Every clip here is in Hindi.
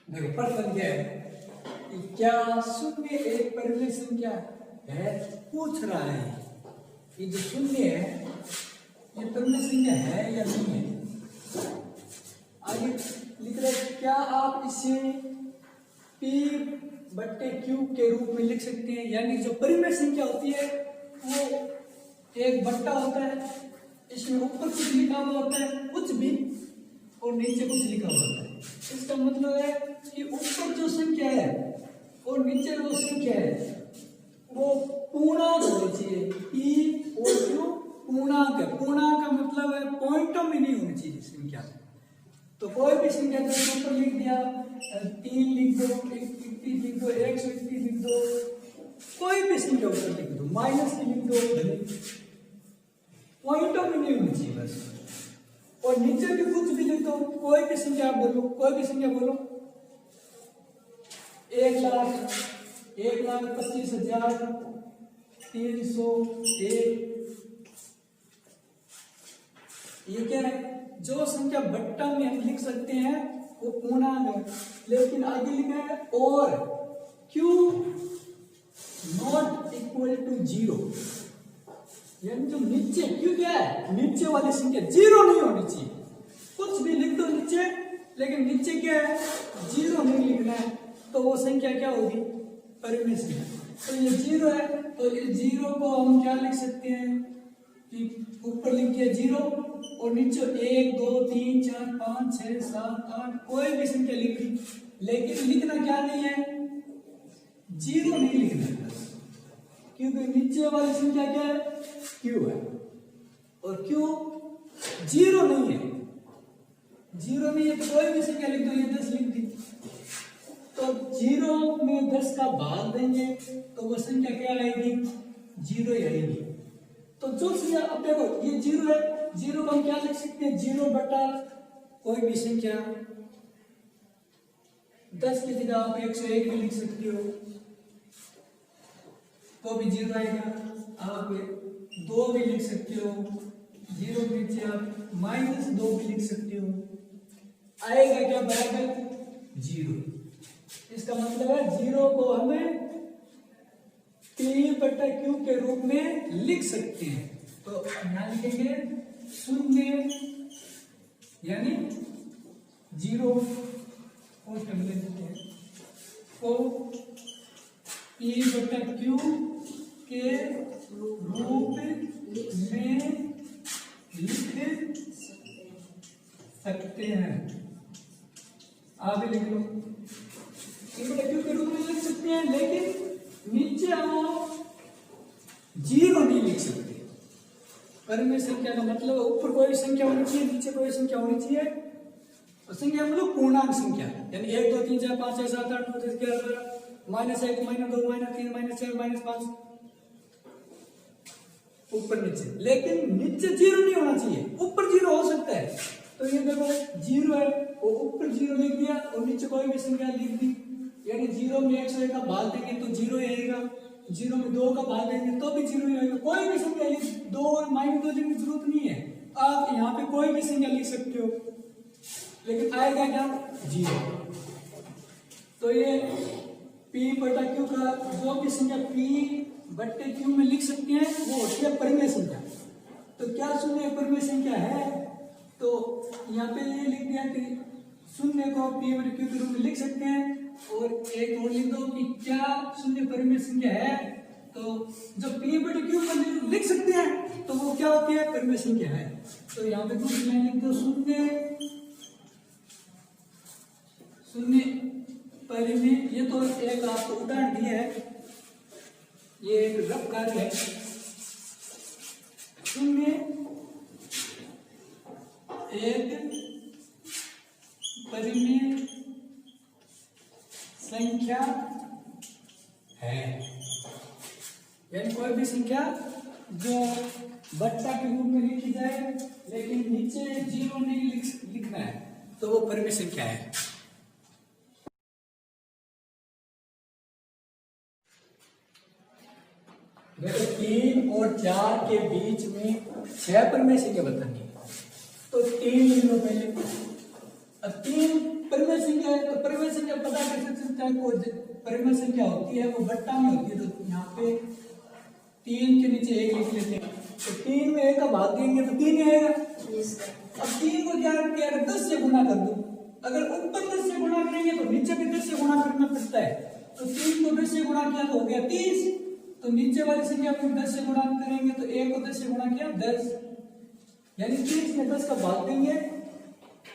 देखो प्रश्न क्या है कि क्या शून्य एक परिमेय संख्या है, पूछ रहा है। ये जो शून्य है ये परिमेय संख्या है या नहीं है। आगे लिख रहे क्या आप इसे P बट्टे Q के रूप में लिख सकते हैं, यानी जो परिमेय संख्या होती है वो एक बट्टा होता है, इसमें ऊपर कुछ लिखा हुआ होता है कुछ भी और नीचे कुछ लिखा हुआ होता है। इसका मतलब है कि ऊपर जो संख्या है और नीचे जो संख्या है वो पूर्णांक होनी चाहिए। P और Q पूर्णांक है। पूर्णांक का मतलब है पॉइंटों में नहीं होनी चाहिए संख्या। तो कोई भी संख्या तो ऊपर लिख दिया 3 लिख दो, 31 लिख दो, 131 लिख दो, कोई भी संख्या ऊपर लिख दो, माइनस की लिख दो, पॉइंटों में नहीं होनी चाहिए बस। और नीचे भी कुछ भी लिख दो, कोई भी संख्या बोलो, कोई भी संख्या बोलो। 1,25,301। ये क्या है? जो संख्या बट्टा में हम लिख सकते हैं वो पूर्णांक है, लेकिन आगे लिखा है और Q नॉट इक्वल टू 0, यानी जो नीचे Q क्या है, नीचे वाली संख्या 0 नहीं होनी चाहिए। कुछ भी लिख दो नीचे, लेकिन नीचे क्या है 0 नहीं लिखना है, तो वो संख्या क्या होगी, परिमेय संख्या। तो ये 0 है, तो इस 0 को हम क्या लिख सकते हैं कि ऊपर लिख दिया 0 और नीचे 1 2 3 4 5 6 7 8 कोई भी संख्या लिख दी, लेकिन लिखना क्या नहीं है, 0 नहीं लिखना है बस, क्योंकि नीचे वाली संख्या क्या है, Q है और Q 0 नहीं है। 0 नहीं है तो कोई भी संख्या लिख दो, ये 10 लिख दी, तो 0 में 10 का भाग देंगे तो वो संख्या क्या आएगी, 0 ही आएगी। तो जो संख्या, अब देखो ये 0 है, 0 को हम क्या लिख सकते हैं, 0 बटा कोई भी संख्या। 10 की जगह आप 101 भी लिख सकते हो, तो भी 0 आएगा। आप 2 भी लिख सकते हो, 0 के नीचे आप -2 भी लिख सकते हो, आएगा क्या, बराबर 0। इसका मतलब है 0 को हमें P बटा Q के रूप में लिख सकते हैं। तो यहां लिखेंगे 0 यानी 0 को P बटा Q के रूप में लिख सकते हैं। आप भी लिख लो, P बटा Q के रूप में लिख सकते हैं, लेकिन नीचे हम 0 नहीं लिख सकते। परिमेय संख्या का मतलब ऊपर कोई संख्या होनी चाहिए, नीचे कोई संख्या होनी चाहिए। और संख्या मतलब पूर्णांक संख्या, यानी 1 2 3 4 5 6 7 8 9 10 11 12 -1 -2 -3 -4 -5 ऊपर नीचे, लेकिन नीचे 0 नहीं होना चाहिए, ऊपर 0 हो सकता है। तो ये देखो 0 है और ऊपर 0 लिख दिया और नीचे कोई भी संख्या लिख दी, यानी 0 में 101 का भाग देंगे तो 0 ही आएगा, 0 में 2 का भाग देंगे तो भी 0 ही आएगा। कोई भी संख्या लिख 2 और -2 लिखने की जरूरत नहीं है, आप यहाँ पे कोई भी संख्या लिख सकते हो, लेकिन आएगा क्या, 0। तो ये P बटा Q का जो भी संख्या P बट्टे Q में लिख सकते हैं वो होती है परिमेय संख्या। तो क्या शून्य परिमेय संख्या है, तो यहाँ पे ये लिख दिया कि शून्य को P बटे Q के रूप में लिख सकते हैं। और एक और लिख दो कि क्या शून्य परिमेय संख्या है, तो जब P बटे Q को लिख सकते हैं तो वो क्या होती है, परिमेय संख्या है। तो यहाँ पे कुछ लाइन लिख दो, शून्य परिमेय। ये तो एक आपको उदाहरण दिया है, ये एक रफ कार्य है। शून्य एक परिमेय संख्या है, यानी कोई भी संख्या जो बट्टा के रूप में लिखी जाए लेकिन नीचे 0 नहीं लिखना है, तो वो परिमेय संख्या है। देखो 3 और 4 के बीच में 6 परिमेय संख्या बतानी है, तो 3 लिख लो पहले। अब 3 परिमेय संख्या है तो परिमेय संख्या पता कैसे चलता है? को परिमेय संख्या होती है वो बट्टा में होती है, तो यहाँ पे 3 के नीचे 1 लिख लेते हैं, तो 3 में 1 का भाग देंगे तो 3 आएगा। अब 3 को क्या किया, 10 से गुणा कर दो। अगर ऊपर 10 से गुणा करेंगे तो नीचे भी 10 से गुणा करना पड़ता है, तो 3 को 10 से गुणा किया तो हो गया 30, तो नीचे वाली संख्या को 10 से गुणा करेंगे तो 1 को 10 से गुणा किया 10, यानी 30 में 10 का भाग देंगे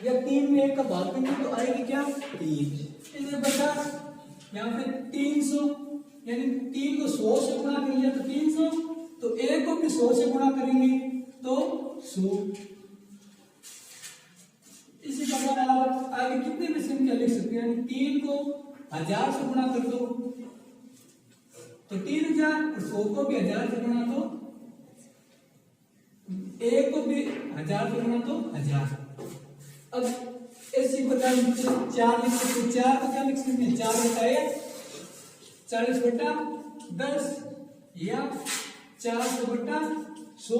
या 3 में 1 का भाग देंगे तो आएगी क्या 3। इसलिए बता यहाँ पे 300, यानी 3 को 100 से गुणा कर लिया तो 300, तो 1 को भी 100 से गुणा करेंगे तो 100। इसी प्रकार आप आगे कितने भी संख्या लिख सकते हैं, 3 को 1000 से गुणा कर दो तो 3000, और 100 को भी 1000 से गुणा तो 1 को भी 1000 से गुणा तो 1000। अब इसी प्रकार 4 लिख सकते, 4 को क्या लिख सकते हैं, 4 बटा 1 40 बटा 10 या 400 बटा 100,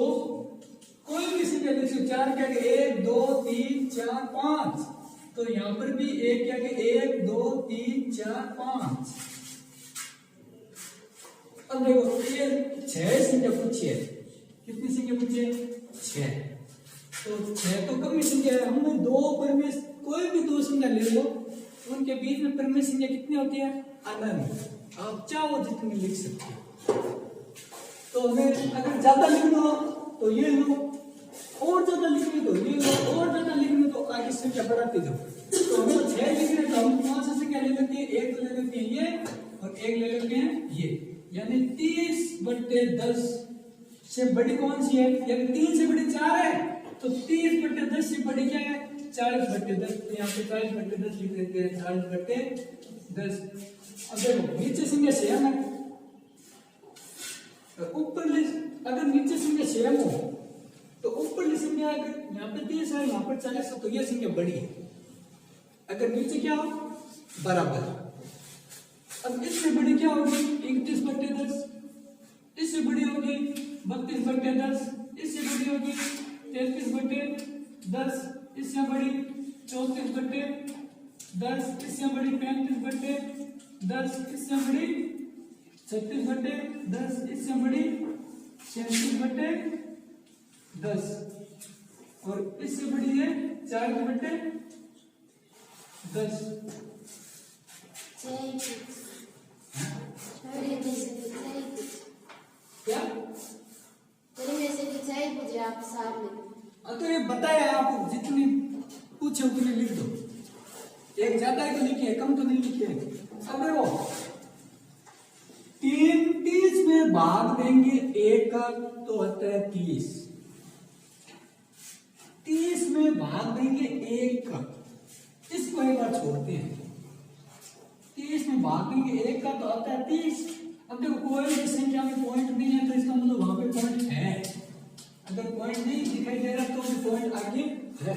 कोई भी संख्या लिख सकते। 4 क्या 1 2 3 4 5, तो यहां पर भी 1 क्या 1 2 3 4 5। अब देखो ये 6 संख्या पूछी है, कितनी संख्या पूछी है 6, तो 6 तो कम ही संख्या है, हमने 2 परिमेय कोई भी 2 संख्या ले लो, उनके बीच में परिमेय संख्या कितनी होती है अनंत, आप चाहो जितनी लिख सकते हो। तो हमें अगर ज्यादा लिखना हो तो ये लो, और ज्यादा लिखनी तो ये लो, और ज्यादा लिखनी तो आगे संख्या बढ़ाते जाओ। तो हमें 6 लिखने तो हम कौन सा संख्या ले लेते हैं, 1 तो ले लेते हैं ये और 1 ले लेते हैं ये, यानी 30/10 से बड़ी कौन सी है, यानी 3 से बड़ी 4 है, तो 30/10 से बड़ी क्या है 40/10, तो यहाँ पे 40/10 लिख देते हैं 40/10। अब देखो नीचे संख्या सेम है, ऊपर अगर नीचे संख्या सेम हो तो ऊपर संख्या अगर यहाँ पे 30 है यहाँ पर 40 है तो यह संख्या बड़ी है, अगर नीचे क्या हो बराबर। अब इससे बड़ी क्या होगी 31/10, इससे बड़ी होगी 32/10, इससे बड़ी होगी 33/10, इससे बड़ी 34/10, इससे बड़ी 35/10, इससे बड़ी 36/10, इससे बड़ी 37/10 और इससे बड़ी है 40/10। क्या आप सामने तो ये बताया आपको, जितनी पूछे उतनी लिख दो, एक ज्यादा ही तो लिखिए, कम तो नहीं लिखिए। अब देखो 30 में भाग देंगे 1 का तो होता है 30, 30 में भाग देंगे 1 का, इसको एक बार छोड़ते हैं, 30 में भाग देंगे 1 का तो आता है 30। अब देखो कोई भी संख्या में पॉइंट नहीं है तो इसका मतलब वहां पे पॉइंट है, अगर पॉइंट नहीं दिखाई दे रहा तो भी पॉइंट आगे है,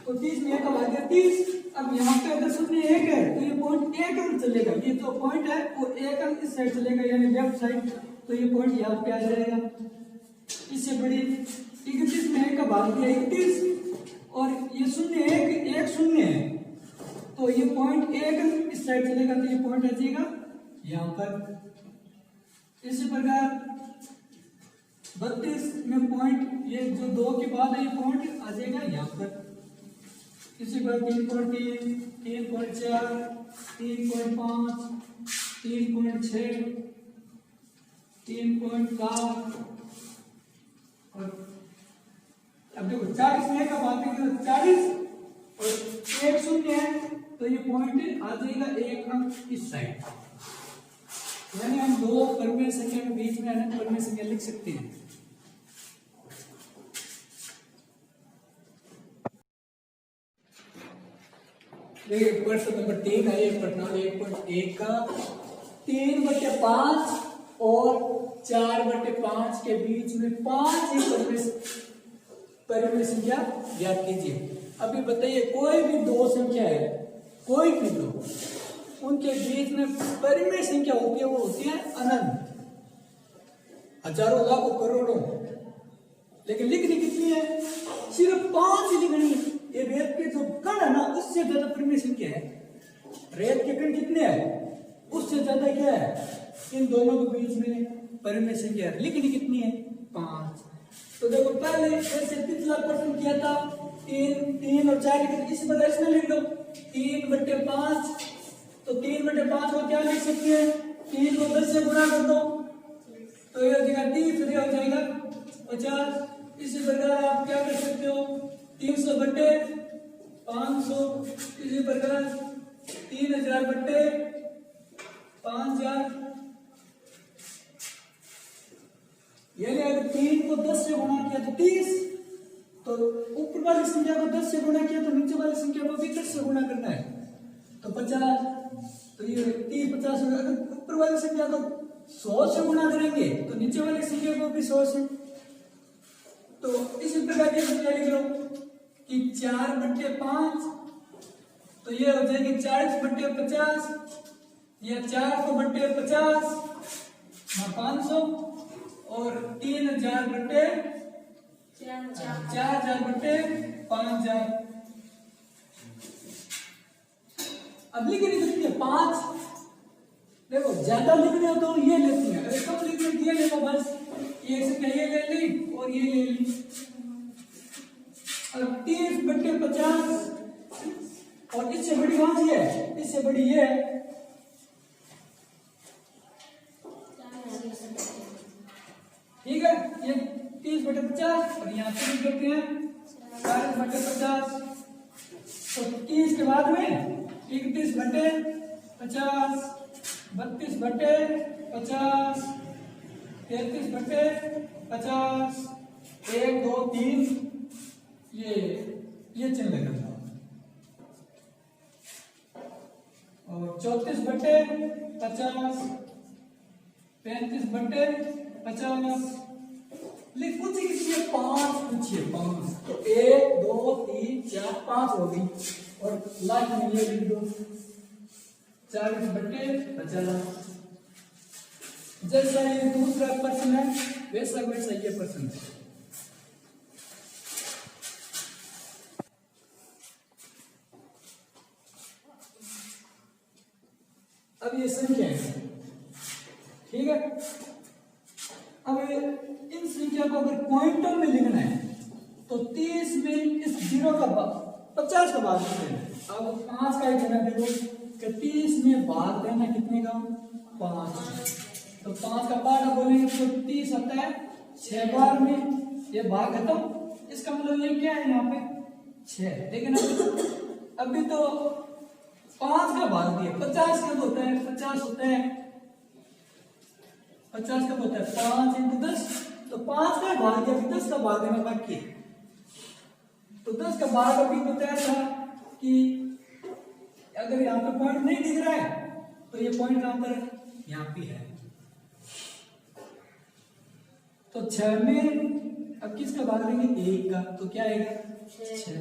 तो 30 में 1 का भाग 30। अब यहाँ पे अगर शून्य 1 है तो ये पॉइंट 1 अंक चलेगा, ये तो पॉइंट है और 1 अंक इस साइड चलेगा यानी लेफ्ट साइड, तो ये पॉइंट यहाँ पे आ जाएगा। इससे बड़ी 31 में 1 का भाग दिया 31 और ये शून्य 1 शून्य है तो ये पॉइंट 1 अंक इस साइड चलेगा तो ये पॉइंट आ जाएगा यहाँ पर। इसी प्रकार 32 में पॉइंट ये जो 2 के बाद है ये पॉइंट आ जाएगा यहाँ पर। इसी पर 3.3, 3.4, 3.5, 3.6, 3.7 और अब देखो 40 में का बात है 40 और 1 शून्य है तो ये पॉइंट आ जाएगा 1 अंक इस साइड, यानी हम 2 परिमेय संख्या के बीच में अनंत परिमेय संख्या लिख सकते हैं। देखिए प्रश्न नंबर 3 है, एक प्रश्न 1.1 का 3/5 और 4/5 के बीच में 5 ही परिमेय संख्या ज्ञात कीजिए। अभी बताइए कोई भी 2 संख्या है, कोई भी 2, उनके बीच में परिमेय संख्या होती है वो होती है अनंत, हजारों लाखों करोड़ों, लेकिन लिखनी कितनी है सिर्फ 5 ही लिखनी है। ये रेत के जो कण है ना उससे ज्यादा परिमेय संख्या है। रेत के कण कितने हैं उससे ज्यादा क्या है इन दोनों के बीच में परिमेय संख्या है, लेकिन कितनी है 5। तो देखो पहले जैसे पिछला प्रश्न किया था 3 और 4 लेकिन इसी बदले इसमें लिख दो 3/5। तो 3/5 को क्या लिख सकते हैं 3 को 10 से गुणा कर दो तो ये हो जाएगा 30 हो जाएगा 50। इसी प्रकार आप क्या कर सकते हो 300/500। इसी प्रकार 3000/5000। यानी अगर 3 को 10 से गुणा किया तो 30, तो ऊपर वाली संख्या को 10 से गुणा किया तो नीचे वाली संख्या को भी 10 से गुणा करना है तो 50। तो ये 30-50। अगर ऊपर वाली संख्या को 100 से गुणा करेंगे तो नीचे वाली संख्या को भी 100 से। तो इसी प्रकार की संख्या लिख लो कि 4/5 तो ये हो जाएगी 40/50 या 400/50 500 और 3000/5000। अब लिखने कितनी है 5। देखो ज्यादा लिखने हो तो ये लेती है, अगर कम लिखने तो ये ले लो बस। ये संख्या ये ले ली और ये ले ली। अब 30/50 और इससे बड़ी कौन सी है इससे बड़ी ये है। ठीक है ये 30/50 और यहाँ पे लिख देते हैं 40/50। तो 30 के बाद में 31/50 32/50 33/50 1 2 3 ये चिन्ह लगाना और 34/50 35/50 लिख पूछिए कितनी है 5 पूछिए 5। तो 1 2 3 4 5 हो गई और लास्ट में ये लिख दो 40/50। जैसा ये दूसरा प्रश्न है वैसा वैसा ये प्रश्न है। अब ये संख्या है ठीक है। अब इन संख्या को अगर क्वांटम में लिखना है तो 30 में इस 0 का 50 का भाग देना। अब 5 का ही देना देखो कि 30 में भाग देना कितने का 5। तो 5 का पार्ट बोलेंगे तो 30 आता है 6 बार में ये भाग खत्म। इसका मतलब ये क्या है यहाँ पे 6। लेकिन अभी तो 5 का भाग दिया 50 कब होता है 50 होता है 50 कब होता है 5 × 10। तो 5 का भाग दिया 10 का भाग देना बाकी है। तो 10 का भाग अभी बताया था कि अगर यहाँ पे पॉइंट नहीं दिख रहा है तो ये पॉइंट कहां पर है यहाँ पे है। तो 6 में अब किसका भाग लेंगे 1 का तो क्या आएगा 6।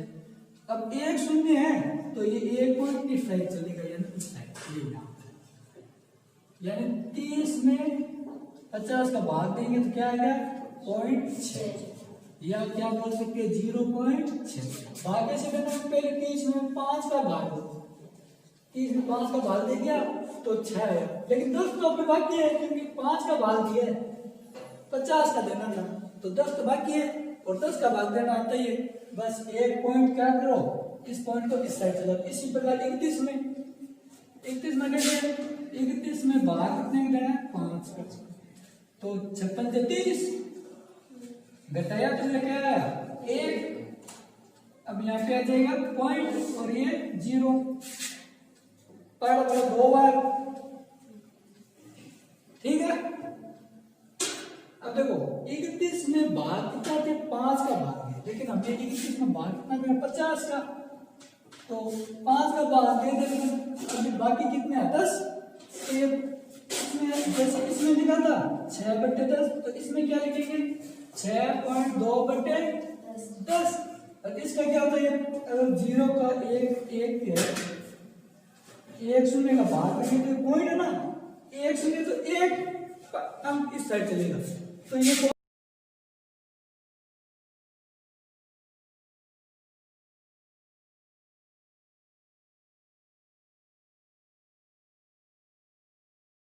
अब 1 शून्य है तो ये 1 पॉइंट इस साइड चलेगा यानी इस साइड ये यहाँ यानी 30 में 50 का भाग देंगे तो क्या आएगा 0.6 या क्या बोल सकते हैं 0.6। भाग कैसे करना है पहले 30 में 5 का भाग दो 30 में 5 का भाग दे दिया तो 6 है। लेकिन 10 तो अपने बाकी है क्योंकि 5 का भाग दिया है 50 का देना था तो 10 तो बाकी है और 10 का भाग देना आता ही है। बस एक पॉइंट क्या करो इस पॉइंट को इस साइड चला। इसी प्रकार 31 में कैसे 31 में भाग कितने का देना है 5 का। तो 56 से 30 घटाया तो ये क्या आया 1। अब यहाँ पे आ जाएगा पॉइंट और ये 0 पर 2 बार। ठीक है। अब देखो 31 में भाग कितना थे 5 का भाग है लेकिन हमने 31 में भाग कितना करना 50 का। तो 5 का भाग दे देंगे अभी बाकी कितने हैं 10। तो ये इसमें जैसे इसमें लिखा था 6/10 तो इसमें क्या लिखेंगे 6.2/10। और इसका क्या होता है अगर 0 का 1 है 1 शून्य का भाग करेंगे तो पॉइंट है ना 1 शून्य तो 1 अंक इस साइड चलेगा तो ये